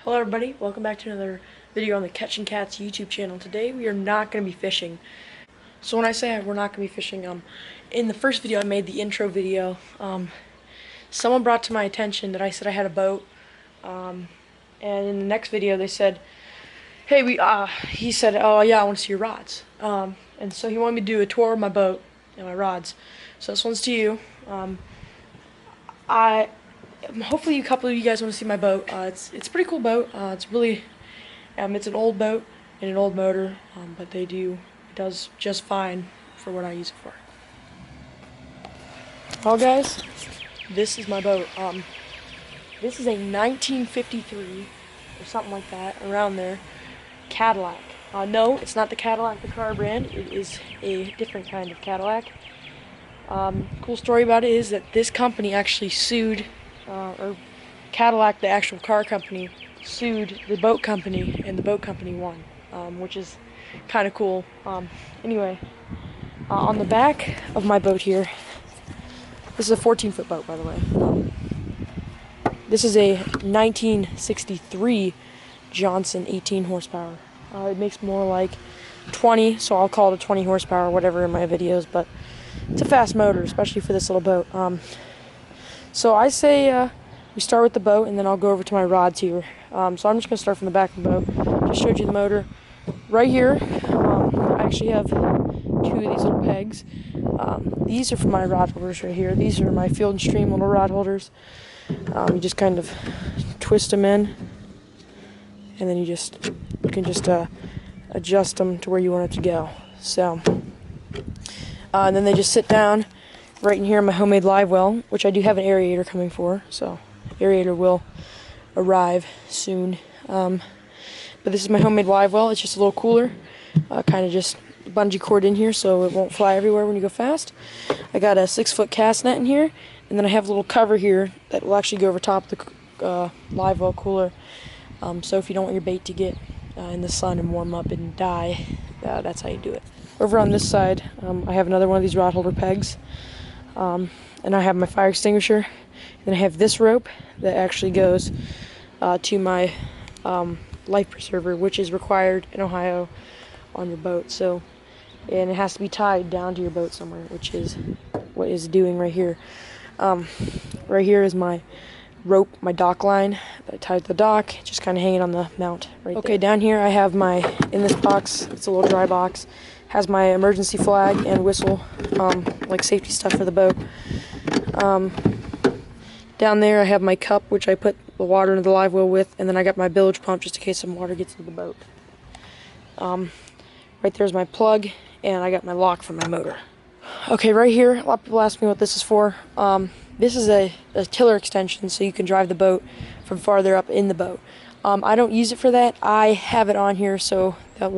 Hello everybody, welcome back to another video on the Catching Cats YouTube channel. Today we are not going to be fishing. So when I say we're not going to be fishing, in the first video I made, the intro video, someone brought to my attention that I said I had a boat, and in the next video they said, hey, he said, oh yeah, I want to see your rods, and so he wanted me to do a tour of my boat and my rods. So this one's to you. Hopefully a couple of you guys want to see my boat. It's a pretty cool boat. It's really, it's an old boat and an old motor, but it does just fine for what I use it for. Well guys, this is my boat. This is a 1953 or something like that, around there, Cadillac. No, it's not the Cadillac, the car brand. It is a different kind of Cadillac. Cool story about it is that this company actually sued, or Cadillac, the actual car company, sued the boat company, and the boat company won, which is kind of cool. Anyway, on the back of my boat here, this is a 14-foot boat, by the way. This is a 1963 Johnson 18 horsepower. It makes more like 20, so I'll call it a 20 horsepower or whatever in my videos, but it's a fast motor, especially for this little boat. So I say we start with the boat, and then I'll go over to my rods here. So I'm just going to start from the back of the boat. Just showed you the motor. Right here, I actually have two of these little pegs. These are for my rod holders right here. These are my Field & Stream little rod holders. You just kind of twist them in, and then you can just adjust them to where you want it to go. So, and then they just sit down right in here in my homemade live well, which I do have an aerator coming for, so aerator will arrive soon. But this is my homemade live well. It's just a little cooler, kind of just bungee cord in here so it won't fly everywhere when you go fast. I got a 6-foot cast net in here, and then I have a little cover here that will actually go over top of the live well cooler. So if you don't want your bait to get in the sun and warm up and die, that's how you do it. Over on this side, I have another one of these rod holder pegs. And I have my fire extinguisher. Then I have this rope that actually goes to my life preserver, which is required in Ohio on your boat. So, and it has to be tied down to your boat somewhere, which is what it's doing right here. Right here is my rope, my dock line that I tied to the dock, just kind of hanging on the mount right there. Okay, down here I have in this box, it's a little dry box, has my emergency flag and whistle, like safety stuff for the boat. Down there I have my cup, which I put the water into the live well with, and then I got my bilge pump just in case some water gets into the boat. Right there's my plug, and I got my lock for my motor. Okay, right here, a lot of people ask me what this is for. This is a tiller extension, so you can drive the boat from farther up in the boat. I don't use it for that. I have it on here so that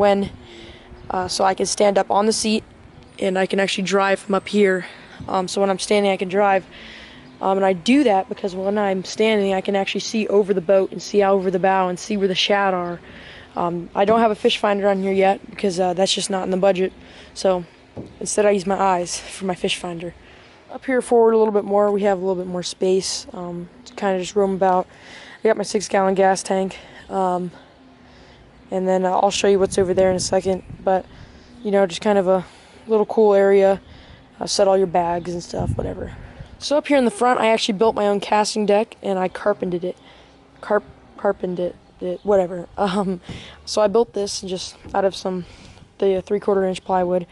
so I can stand up on the seat, and I can actually drive from up here. So when I'm standing, I can drive. And I do that because when I'm standing, I can actually see over the boat and see out over the bow and see where the shad are. I don't have a fish finder on here yet because that's just not in the budget. So instead I use my eyes for my fish finder. Up here forward a little bit more, we have a little bit more space to kind of just roam about. I got my 6-gallon gas tank. And then I'll show you what's over there in a second, but just kind of a little cool area. Set all your bags and stuff, whatever. So up here in the front, I actually built my own casting deck, and I carpented it. Whatever. So I built this just out of the 3/4-inch plywood.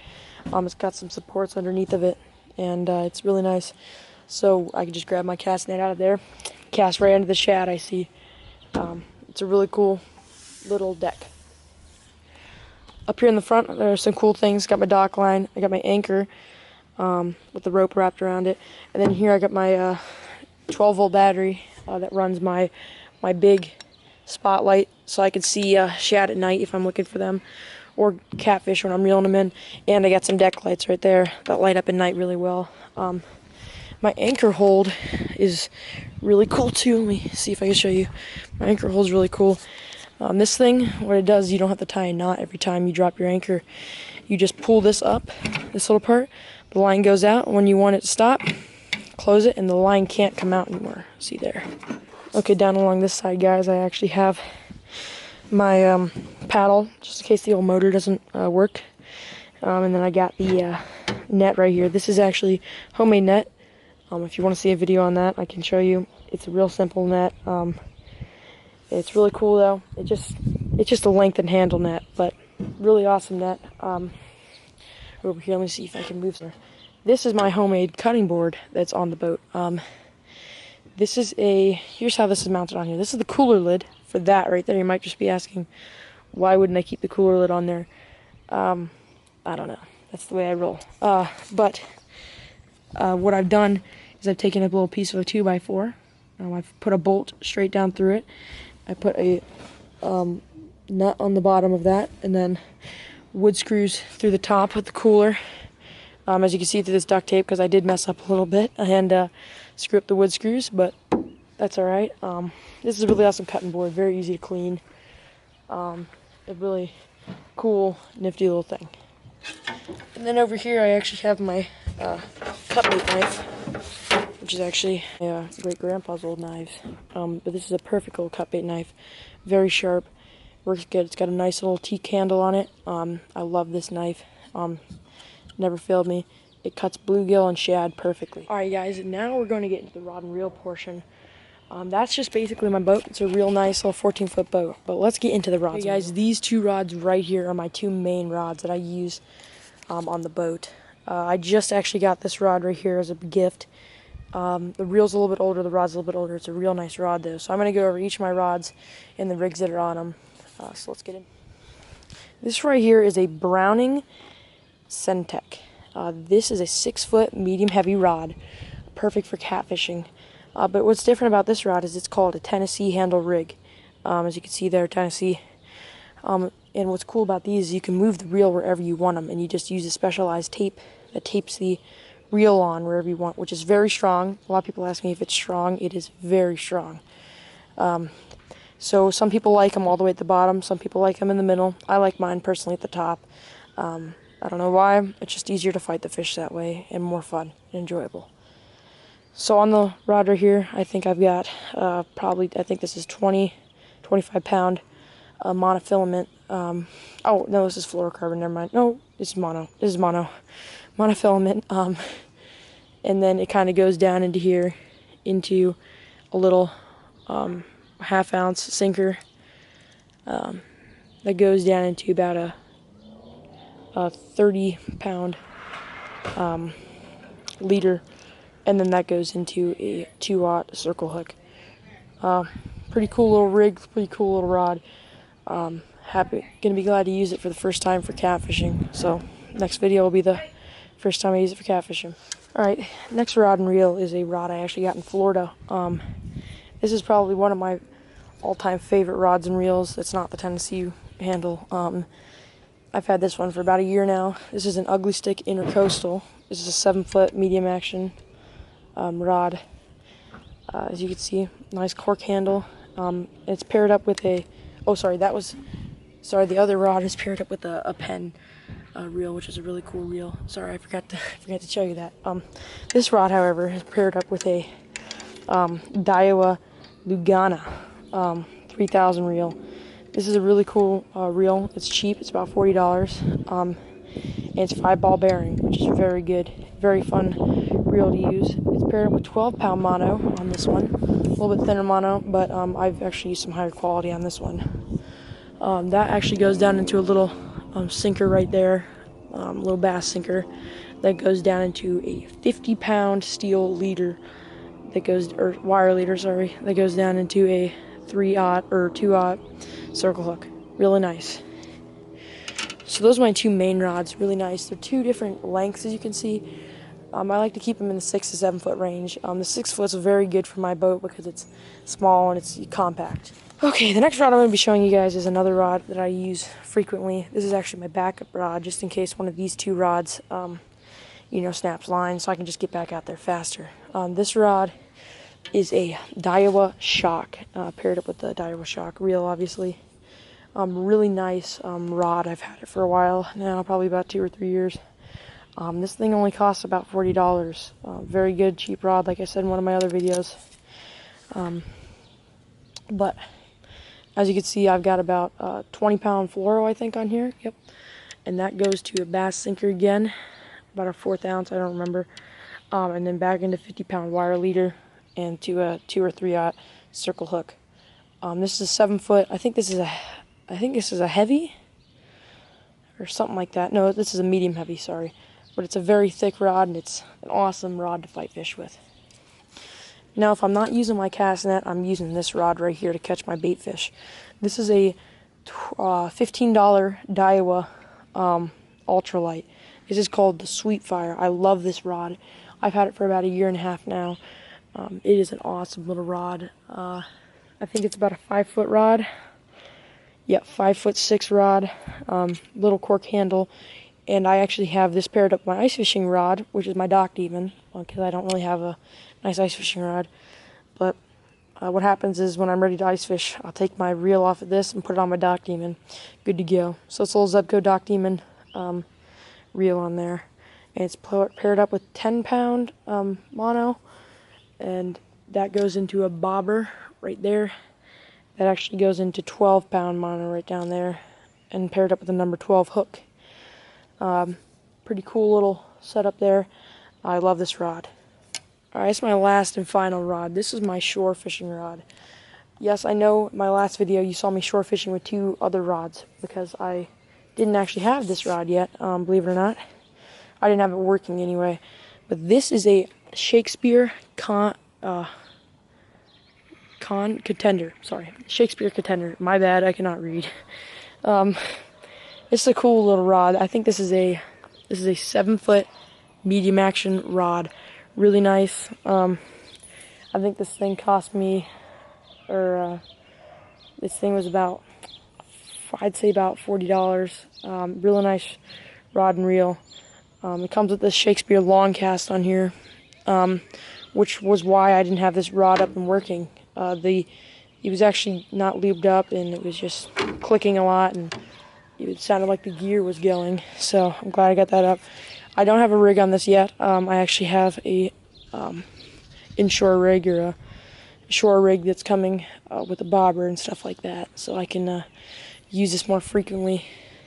It's got some supports underneath of it, and it's really nice. So I can just grab my cast net out of there, cast right into the shad I see. It's a really cool little deck. Up here in the front, there's some cool things. Got my dock line. I got my anchor with the rope wrapped around it, and then here I got my 12-volt battery that runs my big spotlight, so I can see shad at night if I'm looking for them, or catfish when I'm reeling them in. And I got some deck lights right there that light up at night really well. My anchor hold is really cool too. Let me see if I can show you. My anchor hold is really cool. This thing, what it does, you don't have to tie a knot every time you drop your anchor. You just pull this up, this little part, the line goes out. When you want it to stop, close it, and the line can't come out anymore. See there. Okay, down along this side, guys, I actually have my paddle, just in case the old motor doesn't work. And then I got the net right here. This is actually homemade net. If you want to see a video on that, I can show you. It's a real simple net. It's really cool though. It's just a lengthened handle net, but really awesome net. Over here, let me see if I can move there. This is my homemade cutting board that's on the boat. Here's how this is mounted on here. This is the cooler lid for that right there. You might just be asking, why wouldn't I keep the cooler lid on there? I don't know. That's the way I roll. But what I've done is I've taken a little piece of a 2x4. I've put a bolt straight down through it. I put a nut on the bottom of that, and then wood screws through the top of the cooler. As you can see through this duct tape, because I did mess up a little bit and screw up the wood screws, but that's alright. This is a really awesome cutting board, very easy to clean. A really cool, nifty little thing. And then over here I actually have my cut bait knife, which is actually great-grandpa's old knives. But this is a perfect little cut bait knife, very sharp, works good. It's got a nice little teak handle on it. I love this knife. Never failed me. It cuts bluegill and shad perfectly. Alright guys, now we're going to get into the rod and reel portion. That's just basically my boat. It's a real nice little 14-foot boat. But let's get into the rods. Okay guys, these two rods right here are my two main rods that I use on the boat. I just actually got this rod right here as a gift. The reel's a little bit older, the rod's a little bit older. It's a real nice rod though. So I'm going to go over each of my rods and the rigs that are on them. So let's get in. This right here is a Browning Centec. This is a 6-foot medium heavy rod, perfect for catfishing. But what's different about this rod is it's called a Tennessee handle rig. As you can see there, Tennessee. And what's cool about these is you can move the reel wherever you want them, and you just use a specialized tape that tapes the reel on wherever you want, which is very strong. A lot of people ask me if it's strong. It is very strong. So some people like them all the way at the bottom. Some people like them in the middle. I like mine personally at the top. I don't know why. It's just easier to fight the fish that way and more fun and enjoyable. So on the rod right here, I think I've got I think this is 25 pound monofilament. Oh, no, this is fluorocarbon, never mind. No, this is mono. This is monofilament. And then it kind of goes down into here, into a little half-ounce sinker that goes down into about a 30-pound leader, and then that goes into a 2-aught circle hook. Pretty cool little rig, pretty cool little rod. Gonna be glad to use it for the first time for catfishing. So next video will be the first time I use it for catfishing. Alright, next rod and reel is a rod I actually got in Florida. This is probably one of my all-time favorite rods and reels. It's not the Tennessee handle. I've had this one for about a year now. This is an Ugly Stik Intercoastal. This is a 7-foot medium action rod. As you can see, nice cork handle. It's paired up with a, the other rod is paired up with a Penn reel, which is a really cool reel. Sorry, I forgot to show you that. This rod, however, is paired up with a Daiwa Lugana 3000 reel. This is a really cool reel. It's cheap. It's about $40. And it's 5-ball bearing, which is very good. Very fun reel to use. It's paired up with 12-pound mono on this one. A little bit thinner mono, but I've actually used some higher quality on this one. That actually goes down into a little sinker right there, little bass sinker that goes down into a 50-pound steel leader or wire leader, sorry, that goes down into a 3-aught or 2-aught circle hook. Really nice. So those are my two main rods. Really nice. They're two different lengths, as you can see. I like to keep them in the 6 to 7 foot range. The 6 foot is very good for my boat because it's small and it's compact. Okay, the next rod I'm going to be showing you guys is another rod that I use frequently. This is actually my backup rod, just in case one of these two rods, snaps line, so I can just get back out there faster. This rod is a Daiwa Shock, paired up with the Daiwa Shock reel, obviously. Really nice rod. I've had it for a while now, probably about 2 or 3 years. This thing only costs about $40. Very good, cheap rod, like I said in one of my other videos. But As you can see, I've got about 20-pound fluoro, I think, on here. Yep. And that goes to a bass sinker again, about a 1/4 ounce, I don't remember. And then back into 50-pound wire leader and to a 2 or 3/0 circle hook. This is a 7-foot. I think this is a heavy or something like that. No, this is a medium heavy. Sorry, but it's a very thick rod, and it's an awesome rod to fight fish with. Now, if I'm not using my cast net, I'm using this rod right here to catch my bait fish. This is a $15 Daiwa ultralight. This is called the Sweet Fire. I love this rod. I've had it for about 1.5 years now. It is an awesome little rod. I think it's about a 5-foot rod. Yeah, 5'6" rod. Little cork handle. And I actually have this paired up with my ice fishing rod, which is my Dock Demon, because I don't really have a nice ice fishing rod. But what happens is when I'm ready to ice fish, I'll take my reel off of this and put it on my Dock Demon. Good to go. So it's a little Zebco Dock Demon reel on there. And it's paired up with 10-pound mono. And that goes into a bobber right there. That actually goes into 12-pound mono right down there. And paired up with a number 12 hook. Pretty cool little setup there. I love this rod. Alright, it's my last and final rod. This is my shore fishing rod. Yes, I know in my last video you saw me shore fishing with 2 other rods because I didn't actually have this rod yet, believe it or not. I didn't have it working anyway. But this is a Shakespeare Contender. Sorry, Shakespeare Contender. My bad, I cannot read. It's a cool little rod. I think this is a 7-foot medium action rod. Really nice. I think this thing cost me, this thing was about, I'd say about $40. Really nice rod and reel. It comes with this Shakespeare long cast on here, which was why I didn't have this rod up and working. It was actually not lubed up, and it was just clicking a lot, and it sounded like the gear was going. So I'm glad I got that up. I don't have a rig on this yet. I actually have a inshore rig or a shore rig that's coming with a bobber and stuff like that, so I can use this more frequently.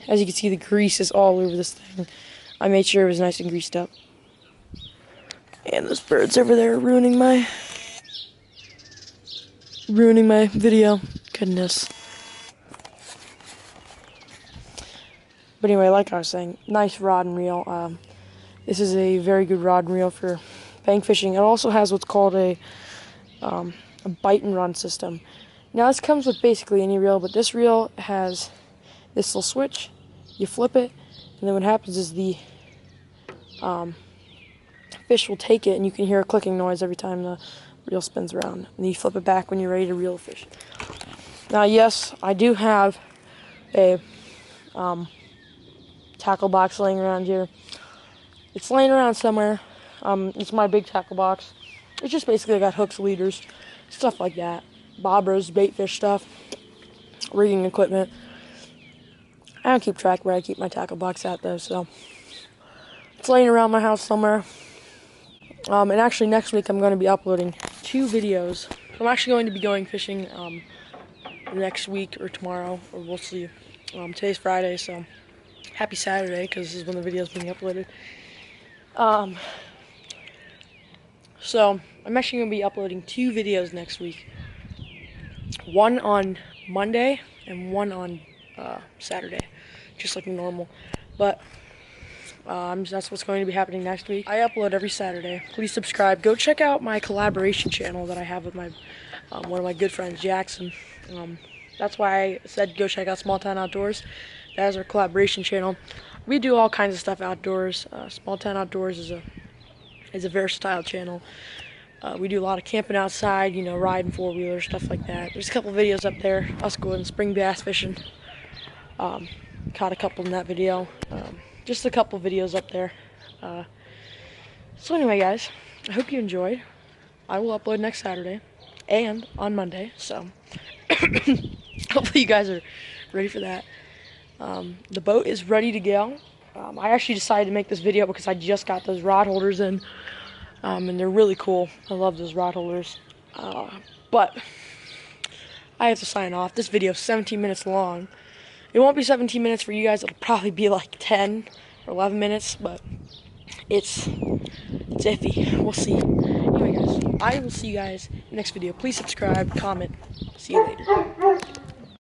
As you can see, the grease is all over this thing. I made sure it was nice and greased up. And those birds over there are ruining my video. Goodness. But anyway, like I was saying, nice rod and reel. This is a very good rod and reel for bank fishing. It also has what's called a bite and run system. Now this comes with basically any reel, but this reel has this little switch. You flip it, and then what happens is the fish will take it, and you can hear a clicking noise every time the reel spins around. And you flip it back when you're ready to reel a fish. Now, yes, I do have a tackle box laying around here. It's laying around somewhere. It's my big tackle box. It's just basically got hooks, leaders, stuff like that. Bobbers, bait fish stuff, rigging equipment. I don't keep track where I keep my tackle box at though, so it's laying around my house somewhere. And actually next week I'm going to be uploading 2 videos. I'm actually going to be going fishing next week or tomorrow, or we'll see. Today's Friday, so happy Saturday, because this is when the video is being uploaded. So I'm actually going to be uploading 2 videos next week. One on Monday and one on Saturday, just like normal. But that's what's going to be happening next week. I upload every Saturday. Please subscribe. Go check out my collaboration channel that I have with my one of my good friends, Jackson. That's why I said go check out Small Town Outdoors. That is our collaboration channel. We do all kinds of stuff outdoors. Small Town Outdoors is a versatile channel. We do a lot of camping outside, you know, riding 4-wheelers, stuff like that. There's a couple videos up there. Us going spring bass fishing. Caught a couple in that video. Just a couple videos up there. So anyway, guys, I hope you enjoyed. I will upload next Saturday and on Monday, so hopefully you guys are ready for that. The boat is ready to go. I actually decided to make this video because I just got those rod holders in, and they're really cool. I love those rod holders. But I have to sign off. This video is 17 minutes long. It won't be 17 minutes for you guys. It'll probably be like 10 or 11 minutes, but it's iffy. We'll see. Anyway, guys, I will see you guys in the next video. Please subscribe, comment. See you later.